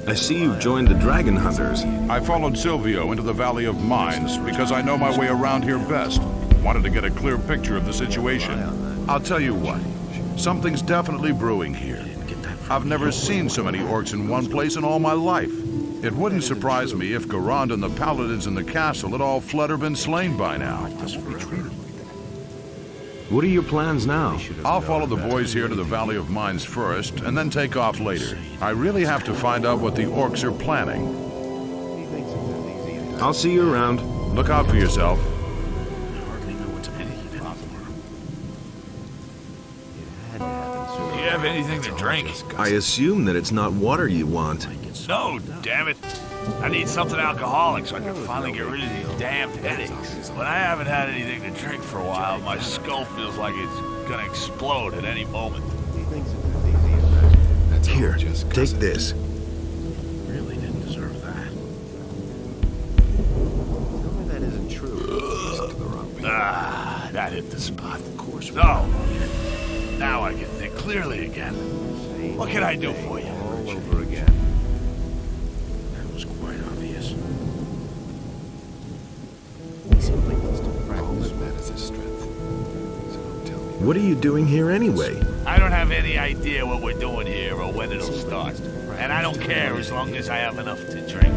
I see you've joined the Dragon Hunters. I followed Silvio into the Valley of Mines because I know my way around here best. Wanted to get a clear picture of the situation. I'll tell you what, something's definitely brewing here. I've never seen so many orcs in one place in all my life. It wouldn't surprise me if Garand and the paladins in the castle had all fled or been slain by now. What are your plans now? I'll follow the boys here to the Valley of Mines first, and then take off later. I really have to find out what the orcs are planning. I'll see you around. Look out for yourself. Do you have anything to drink? I assume that it's not water you want. No, damn it. I need something alcoholic so I can finally get rid of these damned headaches. When I haven't had anything to drink for a while, my skull feels like it's gonna explode at any moment. Here, take this. Really didn't deserve that. Tell me that isn't true. Ah, that hit the spot. Of course. No. Now I can think clearly again. What can I do for you? All over again. That was quite obvious. He simply needs to practice. That is his strength. So don't tell me. What are you doing here anyway? I don't have any idea what we're doing here or when it'll start. And I don't care as long as I have enough to drink.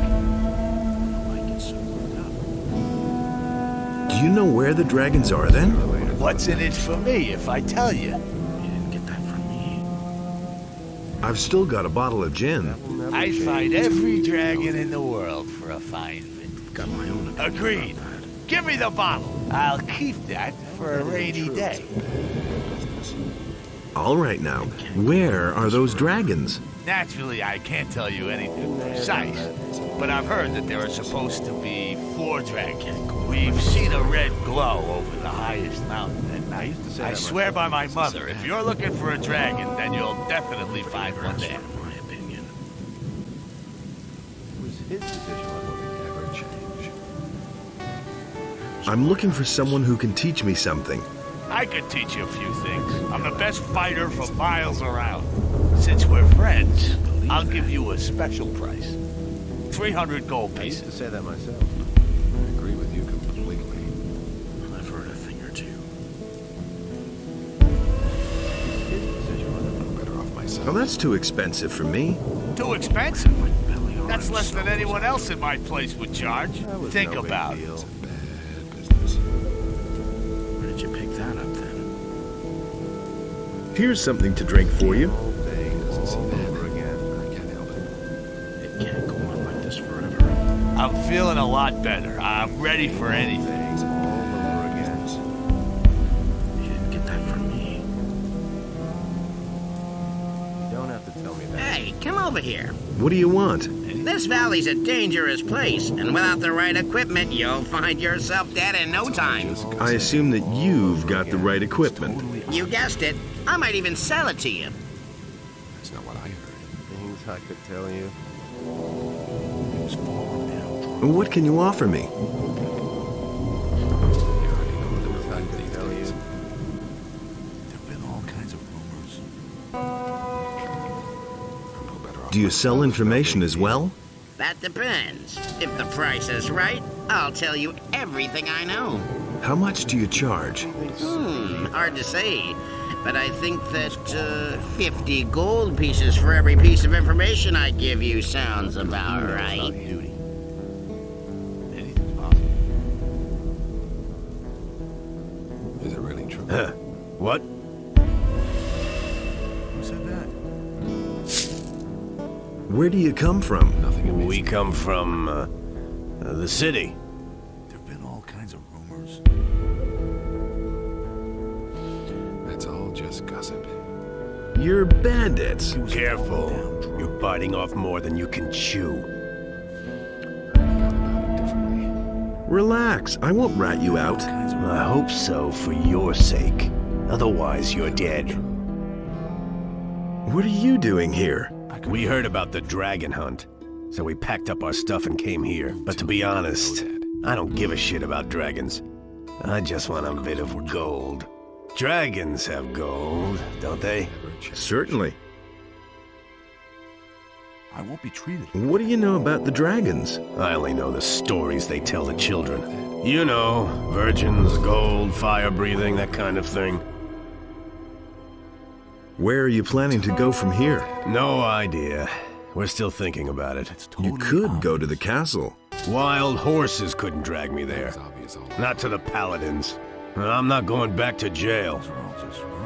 Do you know where the dragons are then? What's in it for me if I tell you? You didn't get that from me. I've still got a bottle of gin. I fight every dragon in the world for a fine vintage. Got my own opinion Agreed. about that. Give me the bottle. I'll keep that for a rainy day. All right now, where are those dragons? Naturally, I can't tell you anything precise, but I've heard that there are supposed to be 4 dragons. We've seen a red glow over the highest mountain at night. I swear by my mother, if you're looking for a dragon, then you'll definitely find one there. In my opinion. It was his decision on what would ever change. I'm looking for someone who can teach me something. I could teach you a few things. I'm the best fighter for miles around. Since we're friends, I'll give you a special price. 300 gold I used to pieces. say that myself. I agree with you completely. I've heard a thing or two. His decision on I'm better off myself. Oh, that's too expensive for me. Too expensive? Belly That's orange less than soda. anyone else in my place would charge. That was Think no big about deal. it. Bad business. Where did you pick that up then? Here's something to drink for you. All day, all over again. I can't help it. It can't go on like this forever. I'm feeling a lot better. I'm ready for anything. Things all over again. You didn't get that from me. You don't have to tell me that. Hey, come over here. What do you want? This valley's a dangerous place, and without the right equipment, you'll find yourself dead in no time. I assume that you've got the right equipment. You guessed it. I might even sell it to you. That's not what I heard. Things I could tell you. What can you offer me? You already know the things I could tell you. There've been all kinds of rumors. I'm no better off Do you sell myself. information as well? That depends. If the price is right, I'll tell you everything I know. How much do you charge? Hard to say. But I think that 50 gold pieces for every piece of information I give you sounds about right. Duty. Anything's possible. Is it really true? What? Who said that? Where do you come from? Nothing amazing. We come from, the city. There've been all kinds of rumors. That's all just gossip. You're bandits. Careful. You're biting off more than you can chew. I thought about it differently. Relax, I won't rat you out. I hope so, for your sake. Otherwise, you're dead. What are you doing here? We heard about the dragon hunt, so we packed up our stuff and came here. But to be honest, I don't give a shit about dragons. I just want a bit of gold. Dragons have gold, don't they? Certainly. I won't be treated. What do you know about the dragons? I only know the stories they tell the children. You know, virgins, gold, fire breathing, that kind of thing. Where are you planning to go from here? No idea. We're still thinking about it. You could go to the castle. Wild horses couldn't drag me there. Not to the paladins. And I'm not going back to jail.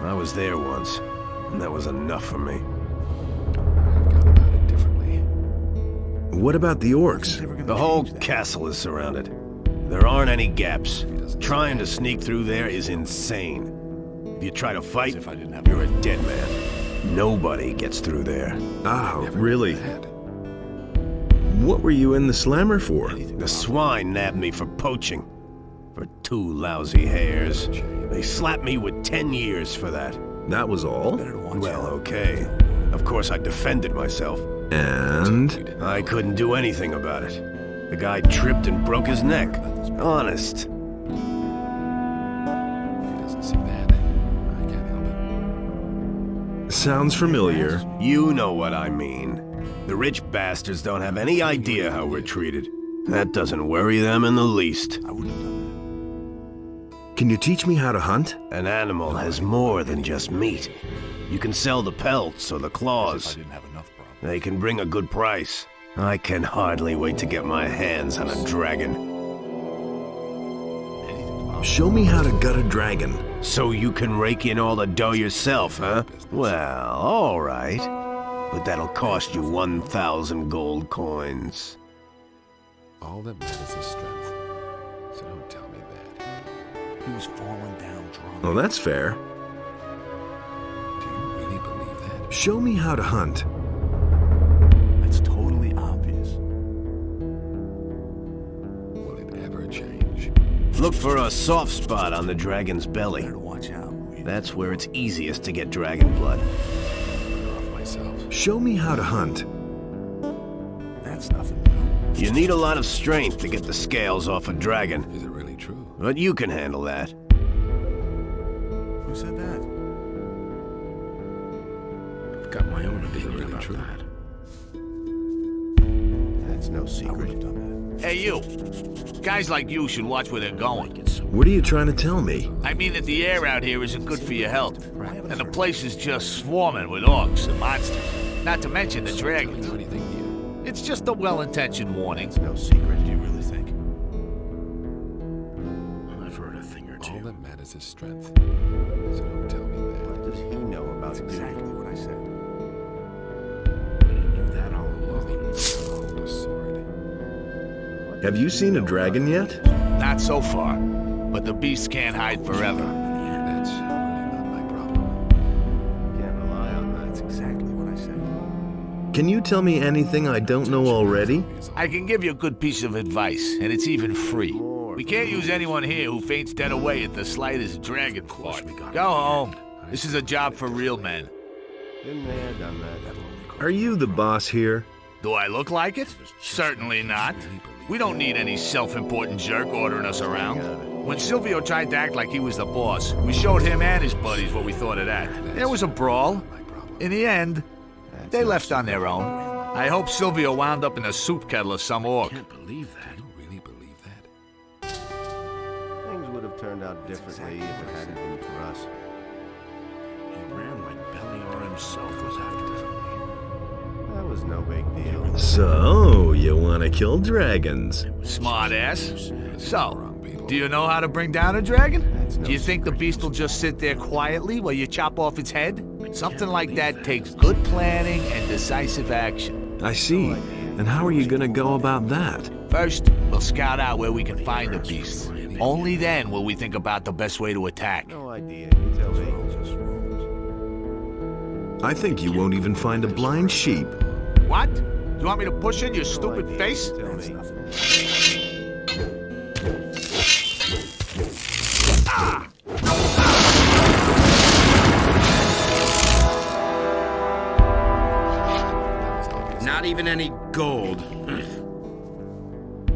I was there once, and that was enough for me. What about the orcs? The whole castle is surrounded. There aren't any gaps. Trying to sneak through there is insane. If you try to fight, you're a dead man. Nobody gets through there. Oh, really? What were you in the slammer for? The swine nabbed me for poaching. For 2 lousy hairs. They slapped me with 10 years for that. That was all? Well, okay. Of course I defended myself. And? I couldn't do anything about it. The guy tripped and broke his neck. Honest. He doesn't see that. I can't help it. Sounds familiar. You know what I mean. The rich bastards don't have any idea how we're treated. That doesn't worry them in the least. I wouldn't have done Can you teach me how to hunt? An animal has more than just meat. You can sell the pelts or the that. If I claws. didn't have enough problems. They can bring a good price. I can hardly wait to get my hands on a dragon. Show me how to gut a dragon. So you can rake in all the dough yourself, huh? Well, all right. But that'll cost you 1,000 gold coins. All that matters is strength. So don't tell me that. He was falling down drunk. Oh, that's fair. Do you really believe that? Show me how to hunt. That's totally obvious. Will it ever change? Look for a soft spot on the dragon's belly. Better watch out. That's where it's easiest to get dragon blood. I'm off myself. Show me how to hunt. That's nothing new. You need a lot of strength to get the scales off a dragon, Is it really true? but you can handle that. Who said that? I've got my own opinion really about true? that. That's no I would secret. have done Hey, you. Guys like you should watch where they're going. What are you trying to tell me? I mean that the air out here isn't good for your health. And the place is just swarming with orcs and monsters. Not to mention the dragons. Do anything new? It's just a well-intentioned warning. No secret. Do you really think? I've heard a thing or All two. that matters is strength. So don't tell me that. What does he know about That's exactly what I said. I knew that all along. Hold a sword. Have you seen a dragon yet? Not so far. But the beast can't hide forever. That's really not my problem. Can't rely on that. That's exactly what I said. Can you tell me anything I don't know already? I can give you a good piece of advice, and it's even free. We can't use anyone here who faints dead away at the slightest dragon fart. Go home. This is a job for real men. Been there, done that. Are you the boss here? Do I look like it? Certainly not. We don't need any self-important jerk ordering us around. When Silvio tried to act like he was the boss, we showed him and his buddies what we thought of that. There was a brawl. In the end, they left on their own. I hope Silvio wound up in a soup kettle of some orc. I can't believe that. Do you really believe that? Things would have turned out differently if it hadn't been for us. He ran like Beliar himself was after me. That was no big deal. So, you want to kill dragons? Smart ass. So, do you know how to bring down a dragon? Do you think the beast will just sit there quietly while you chop off its head? Something like that takes good planning and decisive action. I see. And how are you going to go about that? First, we'll scout out where we can find the beast. Only then will we think about the best way to attack. No idea. You tell me. I think you won't even find a blind sheep. What? You want me to push in your stupid face? Tell me. Not even any gold.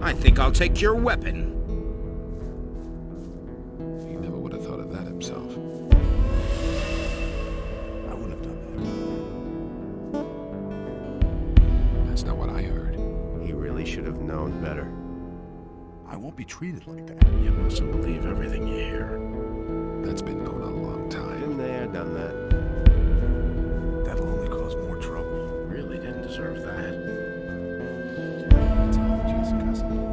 I think I'll take your weapon. He never would have thought of that himself. I wouldn't have done really should have known better. I won't be treated like that. You mustn't believe everything you hear. That's been going on a long time. Been there, done that. That'll only cause more trouble. Really didn't deserve that. It's all just cousin.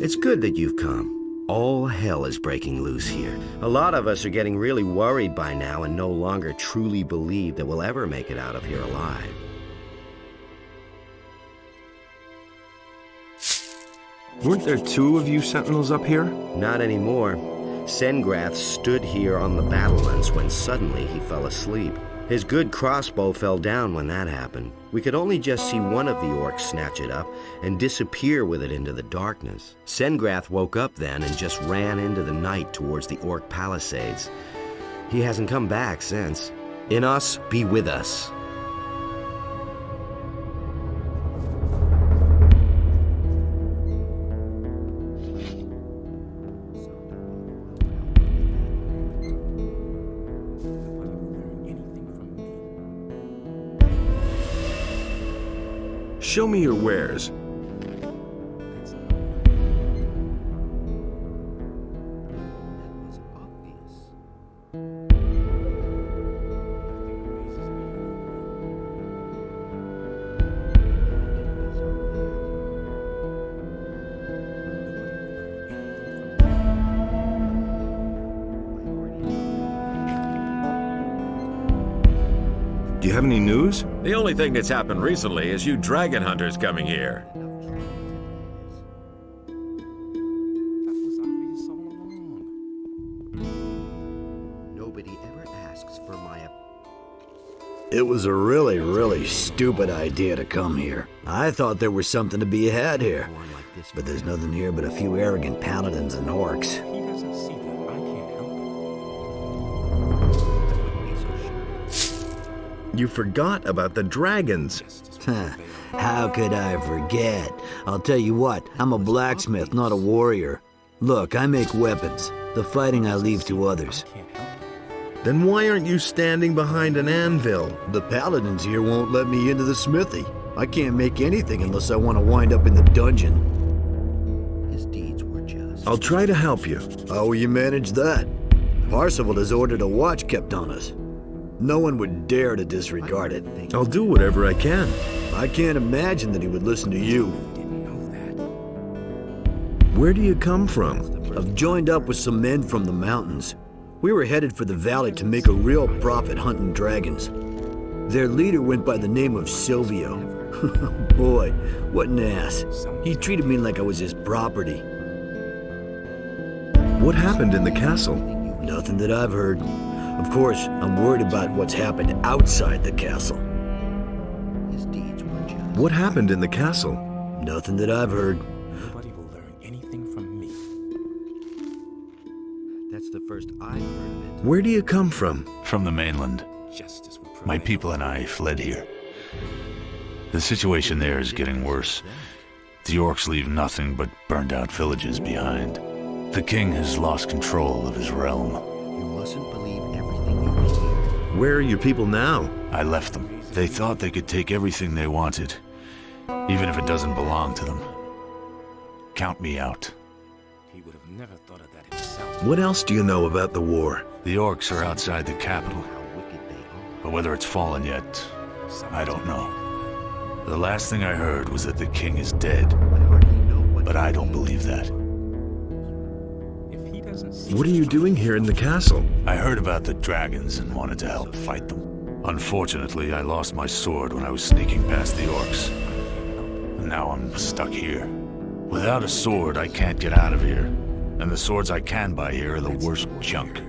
It's good that you've come. All hell is breaking loose here. A lot of us are getting really worried by now and no longer truly believe that we'll ever make it out of here alive. Weren't there two of you sentinels up here? Not anymore. Sengrath stood here on the battlements when suddenly he fell asleep. His good crossbow fell down when that happened. We could only just see one of the orcs snatch it up and disappear with it into the darkness. Sengrath woke up then and just ran into the night towards the orc palisades. He hasn't come back since. In us, be with us. Show me your wares. Do you have any news? The only thing that's happened recently is you dragon hunters coming here. Nobody ever asks for my... It was a really stupid idea to come here. I thought there was something to be had here. But there's nothing here but a few arrogant paladins and orcs. He doesn't see that. I can't help it. You forgot about the dragons. How could I forget? I'll tell you what, I'm a blacksmith, not a warrior. Look, I make weapons. The fighting I leave to others. Then why aren't you standing behind an anvil? The paladins here won't let me into the smithy. I can't make anything unless I want to wind up in the dungeon. His deeds were just... I'll try to help you. How will you manage that? Parsifal has ordered a watch kept on us. No one would dare to disregard it. I'll do whatever I can. I can't imagine that he would listen to you. Where do you come from? I've joined up with some men from the mountains. We were headed for the valley to make a real profit hunting dragons. Their leader went by the name of Silvio. Boy, what an ass. He treated me like I was his property. What happened in the castle? Nothing that I've heard. Of course, I'm worried about what's happened outside the castle. What happened in the castle? Nothing that I've heard. Nobody will learn anything from me. That's the first I've heard of it. Where do you come from? From the mainland. Justice will My prevail. people and I fled here. The situation there is getting worse. The orcs leave nothing but burned-out villages behind. The king has lost control of his realm. You mustn't believe everything you hear. Where are your people now? I left them. They thought they could take everything they wanted, even if it doesn't belong to them. Count me out. He would have never thought of that himself. What else do you know about the war? The orcs are outside the capital, How wicked they are. but whether it's fallen yet, I don't know. The last thing I heard was that the king is dead, I hardly know what but I don't believe that. If he doesn't see What are you doing here in the castle? I heard about the dragons and wanted to help fight them. Unfortunately, I lost my sword when I was sneaking past the orcs. And now I'm stuck here. Without a sword, I can't get out of here. And the swords I can buy here are the worst junk.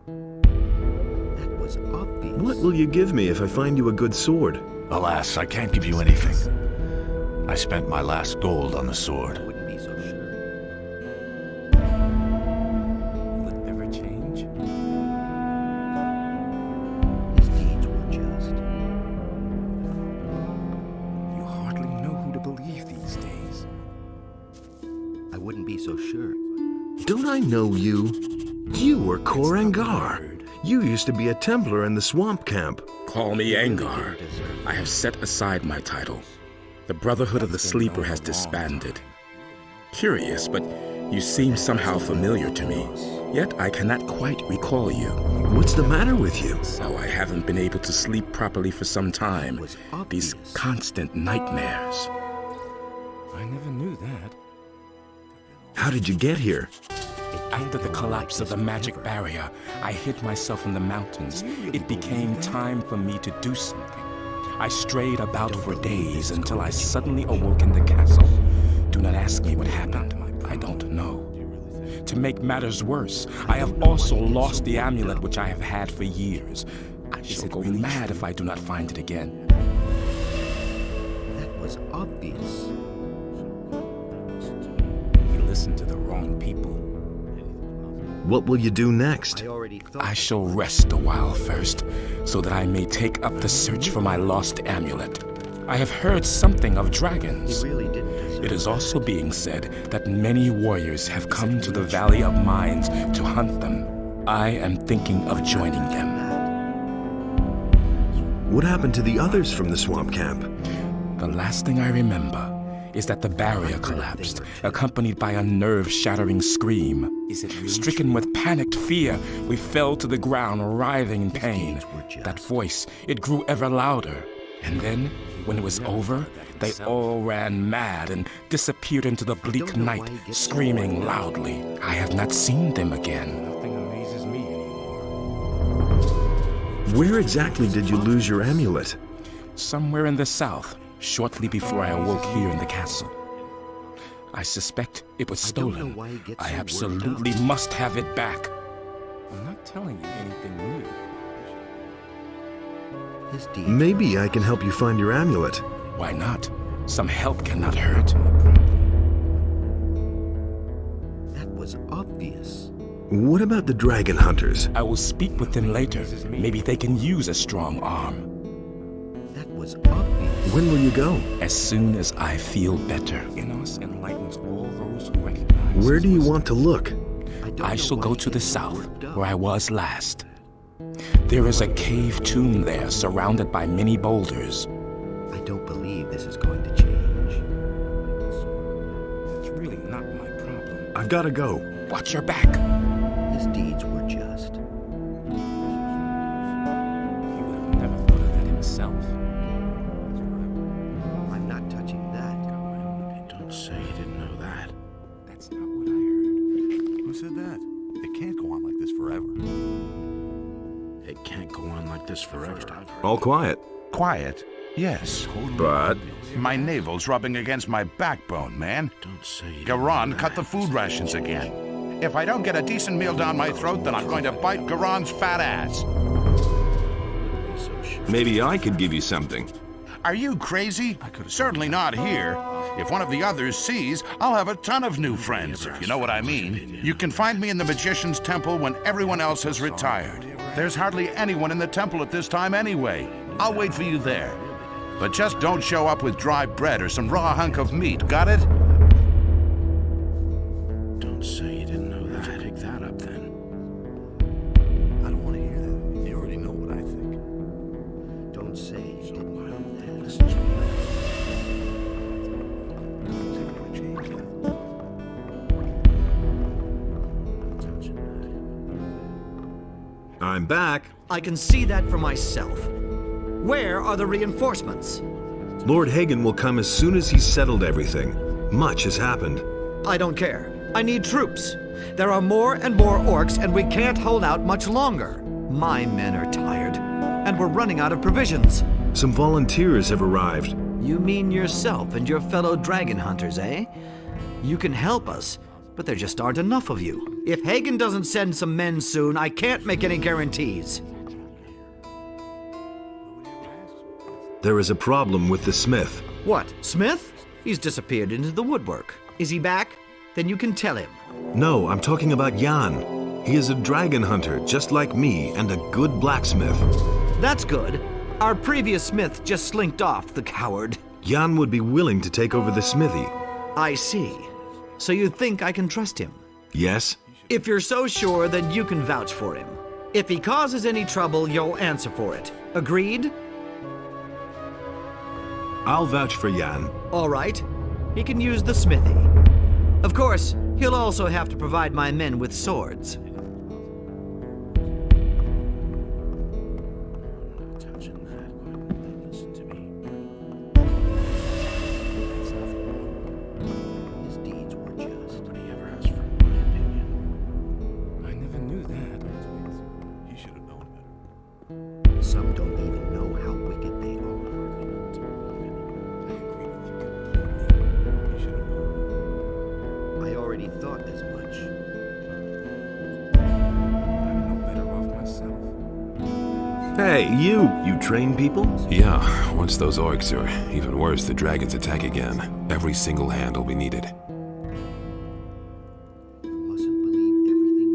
That was obvious. What will you give me if I find you a good sword? Alas, I can't give you anything. I spent my last gold on the sword. I wouldn't be so sure. will it ever change? His deeds were just. You hardly know who to believe these days. I wouldn't be so sure. Don't I know you? You were Korangar. You used to be a Templar in the swamp camp. Call me Angar. I have set aside my title. The Brotherhood of the Sleeper has disbanded. Curious, but you seem somehow familiar to me. Yet I cannot quite recall you. What's the matter with you? So I haven't been able to sleep properly for some time. These constant nightmares. I never knew that. How did you get here? After the collapse of the magic barrier, I hid myself in the mountains. It became time for me to do something. I strayed about for days until I suddenly awoke in the castle. Do not ask me what happened. I don't know. To make matters worse, I have also lost the amulet which I have had for years. I shall go mad if I do not find it again. That was obvious. You listened to the wrong people. What will you do next? I already thought. I shall rest a while first, so that I may take up the search for my lost amulet. I have heard something of dragons. He really didn't deserve. It is also being said that many warriors have come to the Valley of Mines to hunt them. I am thinking of joining them. What happened to the others from the swamp camp? The last thing I remember is that the barrier collapsed, accompanied by a nerve-shattering scream. Stricken with panicked fear, we fell to the ground, writhing in pain. That voice, it grew ever louder. And then, when it was over, they all ran mad and disappeared into the bleak night, screaming loudly. I have not seen them again. Nothing amazes me anymore. Where exactly did you lose your amulet? Somewhere in the south, shortly before I awoke here in the castle. I suspect it was stolen. I absolutely must have it back. I'm not telling you anything new. His deeds. Maybe I can help you find your amulet. Why not? Some help cannot hurt. That was obvious. What about the dragon hunters? I will speak with them later. Maybe they can use a strong arm. That was obvious. When will you go? As soon as I feel better. Enos enlightens all those who recognize. Where do you want to look? I shall go to the south, where I was last. There is a cave tomb there, surrounded by many boulders. I don't believe this is going to change. It's really not my problem. I've got to go. Watch your back. His deeds were just. myself. I'm not touching that. Don't say you didn't know that. That's not what I heard. Who said that? It can't go on like this forever. It can't go on like this forever. All quiet. Quiet? Yes. But My navel's rubbing against my backbone, man. Don't say you didn't Garan know cut the that. food rations again. If I don't get a decent meal down my throat, then I'm going to bite Garan's fat ass. maybe I could give you something. Are you crazy? Certainly not here. If one of the others sees, I'll have a ton of new friends, if you know what I mean. You can find me in the Magician's Temple when everyone else has retired. There's hardly anyone in the temple at this time anyway. I'll wait for you there. But just don't show up with dry bread or some raw hunk of meat, got it? Don't say you didn't know that. Pick that up then. I don't want to hear that. You already know what I think. Don't say you didn't know that. Listen to me. I'm back. I can see that for myself. Where are the reinforcements? Lord Hagen will come as soon as he's settled everything. Much has happened. I don't care. I need troops. There are more and more orcs, and we can't hold out much longer. My men are tired, and we're running out of provisions. Some volunteers have arrived. You mean yourself and your fellow dragon hunters, eh? You can help us, but there just aren't enough of you. If Hagen doesn't send some men soon, I can't make any guarantees. There is a problem with the smith. What, Smith? He's disappeared into the woodwork. Is he back? Then you can tell him. No, I'm talking about Jan. He is a dragon hunter, just like me, and a good blacksmith. That's good. Our previous smith just slinked off, the coward. Jan would be willing to take over the smithy. I see. So you think I can trust him? Yes? If you're so sure, then you can vouch for him. If he causes any trouble, you'll answer for it. Agreed? I'll vouch for Jan. All right. He can use the smithy. Of course, he'll also have to provide my men with swords. Touching that. Listen to me. His deeds were just. Nobody ever asked for my opinion. I never knew that. You should have known better. Some don't even know how wicked they are. You should have known. I already thought as much. I'm no better off myself. Hey, you train people? Yeah, once those orcs or even worse, the dragons attack again, every single hand will be needed. You mustn't believe everything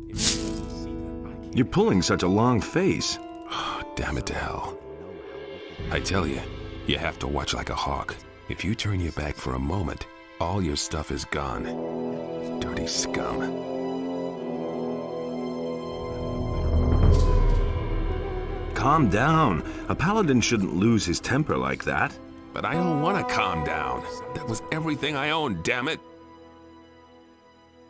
you hear. You're pulling such a long face. Oh, damn it to hell. I tell you, you have to watch like a hawk. If you turn your back for a moment, all your stuff is gone. Dirty scum. Calm down. A paladin shouldn't lose his temper like that. But I don't want to calm down. That was everything I owned, damn it.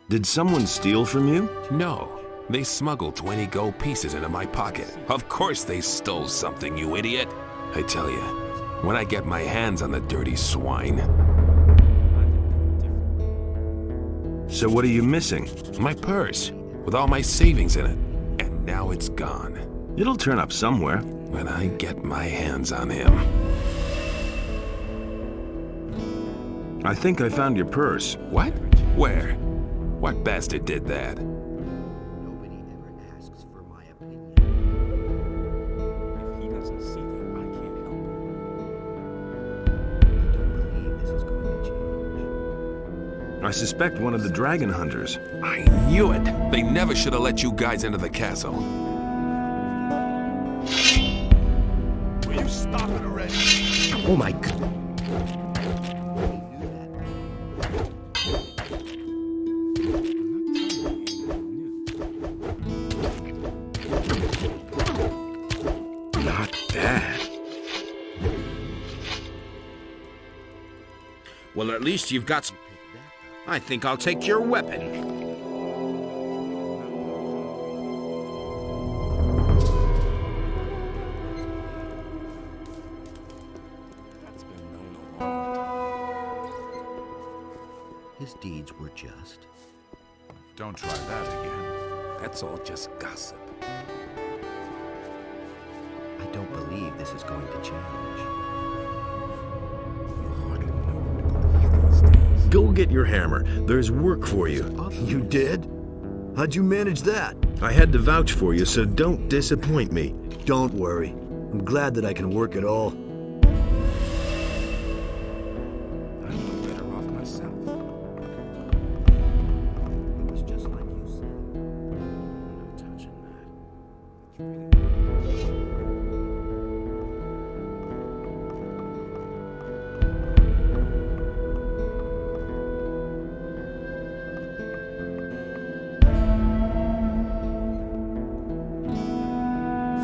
Did someone steal from you? No, they smuggled 20 gold pieces into my pocket. Of course they stole something, you idiot. I tell you, when I get my hands on the dirty swine. So what are you missing? My purse, with all my savings in it. And now it's gone. It'll turn up somewhere. When I get my hands on him. I think I found your purse. What? Where? What bastard did that? Nobody ever asks for my opinion. If he doesn't see that, I can't help I don't believe this is going to change. I suspect one of the dragon hunters. I knew it! They never should have let you guys into the castle. Will you stop it already? Oh my god. Not bad. Well, at least you've got some... I think I'll take your weapon. his deeds were just? Don't try that again. That's all just gossip. I don't believe this is going to change. Go get your hammer. There's work for you. You did? How'd you manage that? I had to vouch for you, so don't disappoint me. Don't worry. I'm glad that I can work it all. I'm better off myself. It was just like you said. No touching that.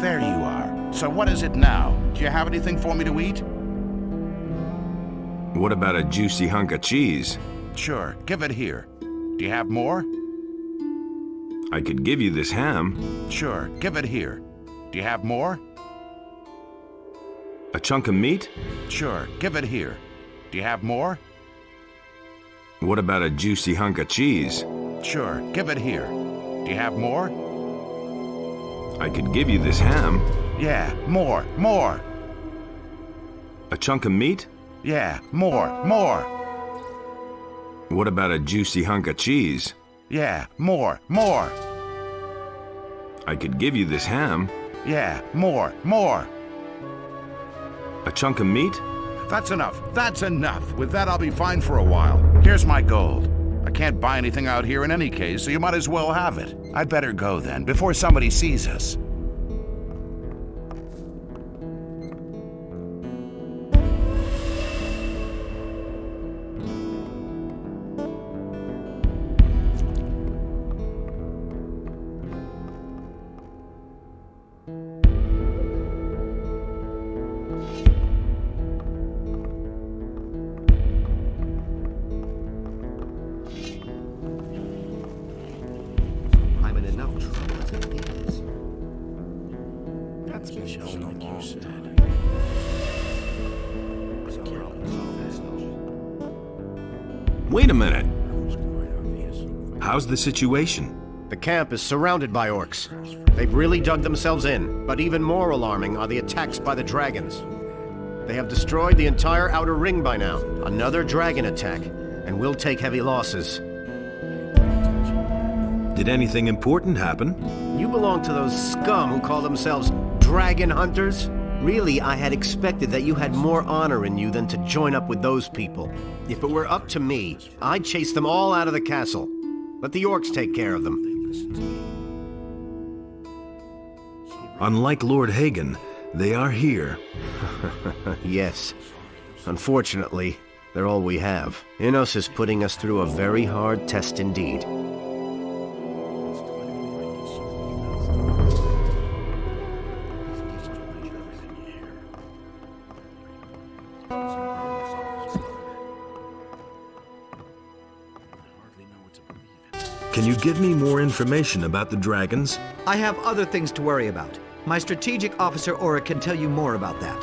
There you are. So what is it now? Do you have anything for me to eat? What about a juicy hunk of cheese? Sure, give it here. Do you have more? I could give you this ham. Sure, give it here. Do you have more? A chunk of meat? Sure, give it here. Do you have more? What about a juicy hunk of cheese? Sure, give it here. Do you have more? I could give you this ham. Yeah, more, more. A chunk of meat? Yeah, more, more. What about a juicy hunk of cheese? Yeah, more, more. I could give you this ham. Yeah, more, more. A chunk of meat? That's enough. That's enough. With that, I'll be fine for a while. Here's my gold. I can't buy anything out here in any case, so you might as well have it. I'd better go then, before somebody sees us. I'm in enough trouble as it is. That's just like you said. Wait a minute. How's the situation? The camp is surrounded by orcs. They've really dug themselves in, but even more alarming are the attacks by the dragons. They have destroyed the entire outer ring by now. Another dragon attack, and we'll take heavy losses. Did anything important happen? You belong to those scum who call themselves dragon hunters? Really, I had expected that you had more honor in you than to join up with those people. If it were up to me, I'd chase them all out of the castle. Let the orcs take care of them. Unlike Lord Hagen, they are here. Yes. Unfortunately, they're all we have. Innos is putting us through a very hard test indeed. Can you give me more information about the dragons? I have other things to worry about. My strategic officer Aura can tell you more about that.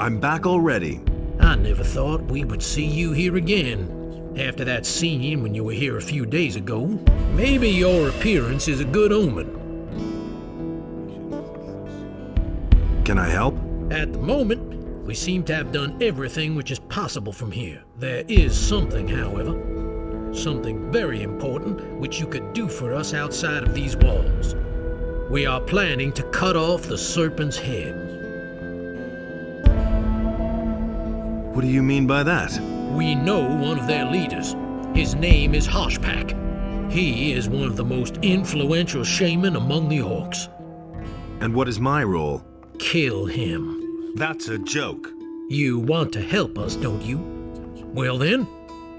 I'm back already. I never thought we would see you here again. After that scene when you were here a few days ago, maybe your appearance is a good omen. Can I help? At the moment, we seem to have done everything which is possible from here. There is something, however, something very important which you could do for us outside of these walls. We are planning to cut off the serpent's head. What do you mean by that? We know one of their leaders. His name is Hoshpak. He is one of the most influential shaman among the orcs. And what is my role? Kill him. That's a joke. You want to help us, don't you? Well then,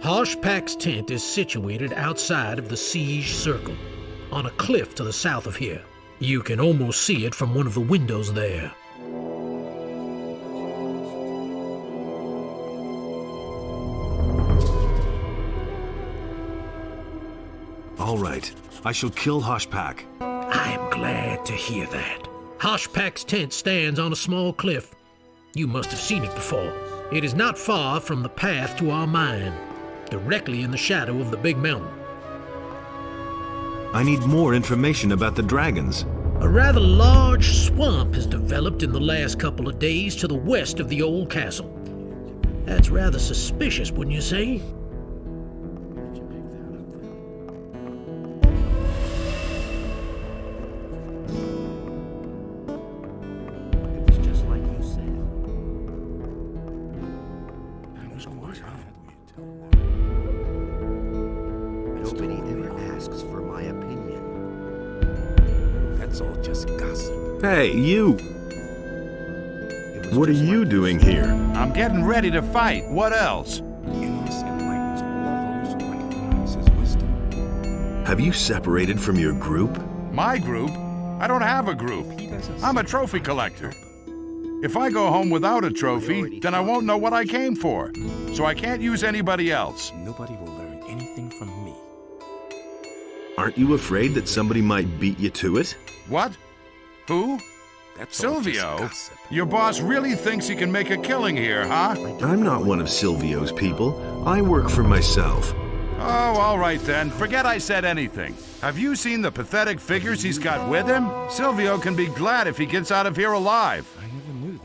Hoshpak's tent is situated outside of the siege circle, on a cliff to the south of here. You can almost see it from one of the windows there. All right, I shall kill Hoshpak. I am glad to hear that. Hoshpak's tent stands on a small cliff. You must have seen it before. It is not far from the path to our mine, directly in the shadow of the big mountain. I need more information about the dragons. A rather large swamp has developed in the last couple of days to the west of the old castle. That's rather suspicious, wouldn't you say? Nobody ever asks for my opinion. That's all just gossip. Hey, you! What are you doing here? I'm getting ready to fight. What else? Have you separated from your group? My group? I don't have a group. I'm a trophy collector. If I go home without a trophy, then I won't know what I came for. So I can't use anybody else. Nobody will learn anything from me. Aren't you afraid that somebody might beat you to it? What? Who? That's all just Silvio? gossip. Your boss really thinks he can make a killing here, huh? I'm not one of Silvio's people. I work for myself. Oh, all right then. Forget I said anything. Have you seen the pathetic figures he's got with him? Silvio can be glad if he gets out of here alive. I never knew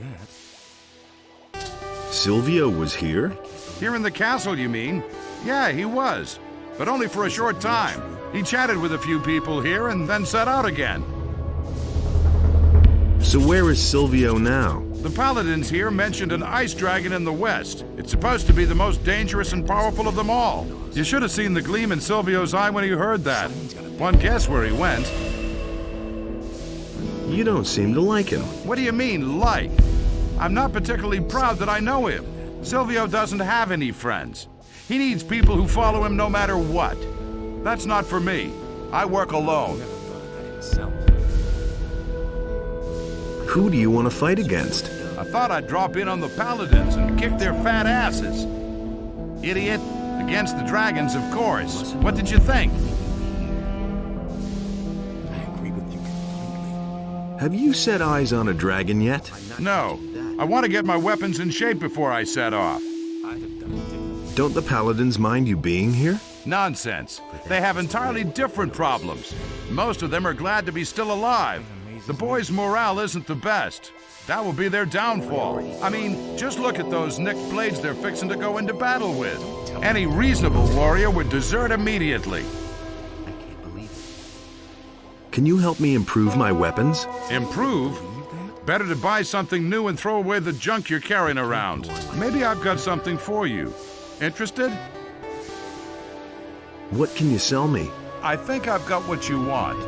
that. Silvio was here? Here in the castle, you mean? Yeah, he was. But only for a short time. He chatted with a few people here and then set out again. So where is Silvio now? The paladins here mentioned an ice dragon in the west. It's supposed to be the most dangerous and powerful of them all. You should have seen the gleam in Silvio's eye when he heard that. One guess where he went. You don't seem to like him. What do you mean, like? I'm not particularly proud that I know him. Silvio doesn't have any friends. He needs people who follow him no matter what. That's not for me. I work alone. Who do you want to fight against? I thought I'd drop in on the paladins and kick their fat asses. Idiot. Against the dragons, of course. What did you think? I agree with you completely. Have you set eyes on a dragon yet? No. I want to get my weapons in shape before I set off. Don't the paladins mind you being here? Nonsense. They have entirely different problems. Most of them are glad to be still alive. The boys' morale isn't the best. That will be their downfall. I mean, just look at those nicked blades they're fixing to go into battle with. Any reasonable warrior would desert immediately. I can't believe it. Can you help me improve my weapons? Improve? Better to buy something new and throw away the junk you're carrying around. Maybe I've got something for you. Interested? What can you sell me? I think I've got what you want.